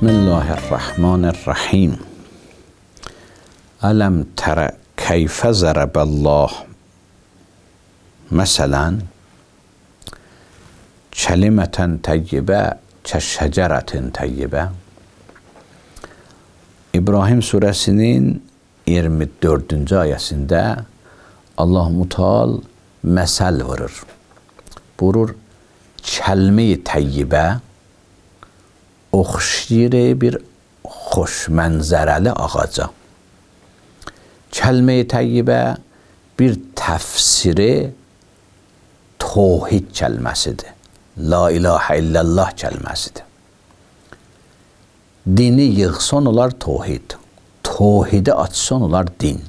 بسم الله الرحمن الرحیم. الم تر کیف ضرب الله مثلا kelimeten tayyibe şeceratin tayyibe. İbrahim suresinin 24. ayesinde Allah-u Teala mesel verir. Buyurur, kelime-i tayyibe oxşayır bir xoş mənzərəli ağaca. Kelime-i tayyibe bir təfsiri tevhid kelimesidir. La ilahe illallah kelimesidir. Dini yığsan olar tevhid. Tevhidi açsan olar din.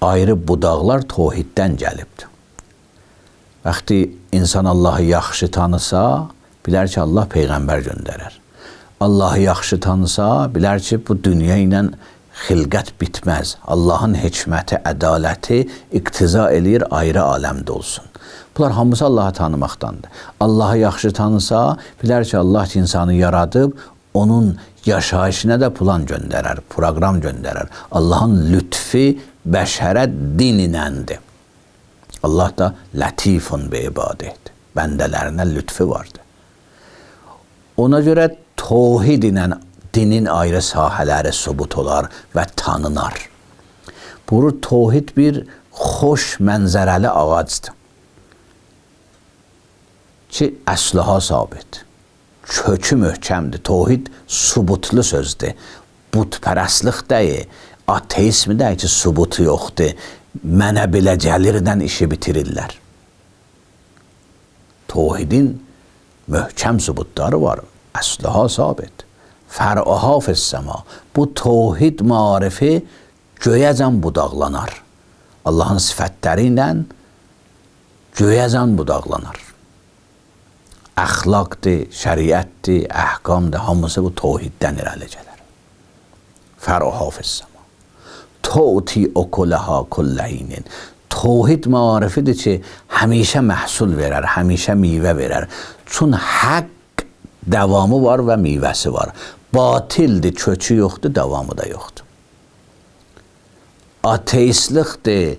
Ayrı budaqlar tevhiddən gəlibdir. Vaxtı insan Allah'ı yaxşı tanısa, bilər ki Allah peyğəmbər göndərər. Allah'ı yaxşı tanısa, bilər ki bu dünya ilə xilqət bitməz. Allah'ın hikməti, ədaləti iqtiza eləyir ayrı aləmdə olsun. Bunlar hamısı Allah'ı tanımaqdandır. Allah'ı yaxşı tanısa, bilər ki Allah insanı yaradıb, onun yaşayışına da plan göndərər, proqram göndərər. Allah'ın lütfi bəşərə din iləndir. Allah da latifun bi ibadihdir. Bəndələrinə lütfi vardır. Ona görə tevhid ilə dinin ayrı sahələri sübut olar və tanınar. Bu tevhid bir xoş mənzərəli ağacdır ki əsliha sabit. Kökü möhkəmdir. Tevhid sübutlu sözdür. Butpərəstlik deyil, ateizm deyil ki sübutu yoxdur. Mənə belə gəlirdən işi bitirirlər. Tevhidin möhkəm sübutları var. Əsliha sabit. Fər'uha fis-səma. Bu tevhid marifi göyəcən budaqlanar. Allah'ın sifətləri ilə göyəcən budaqlanar. Əxlaqdır, şəriətdir, əhkamdır, hamısı bu tevhiddən irəli gələr. Fər'uha fis-səma. Tu'ti ukulaha kullehinin. Tevhid marifidir ki, həmişə məhsul verər, həmişə meyvə verər. Çün haqq davamı var və meyvəsi var. Batildir, kökü yoxdur, davamı da yoxdur. Ateistlikdir,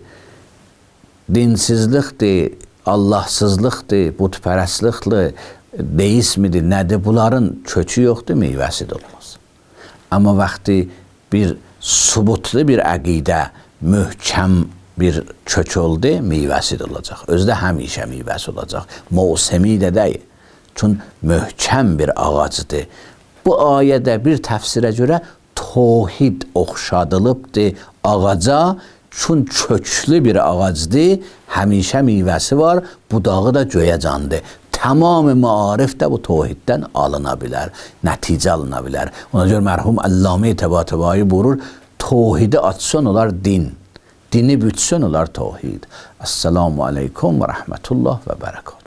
dinsizlikdir, Allahsızlıqdır, butpərəstlikdir, deizmidir, nədir? Bunların kökü yoxdur, meyvəsi də olmaz. Amma vaxtı bir sübutlu bir əqidə, möhkəm bir kök oldu, meyvəsi də olacaq. Özdə həmişə meyvəsi olacaq. Mövsemi də deyil. Çünki möhkəm bir ağacdır. Bu ayədə bir təfsirə görə tevhid oxşadılıbdır ağaca, çünki köklü bir ağacdır, həmişə meyvəsi var, budağı da göyəcandır. Tamam-ı maarif də bu tevhiddən alına bilər, nəticə alına bilər. Ona görə mərhum Allame Təbatəbai buyurur, tevhidi açsan olar din, dini bütsən olar tevhid. Esselamu aleykum və rəhmətullah və bərəkət.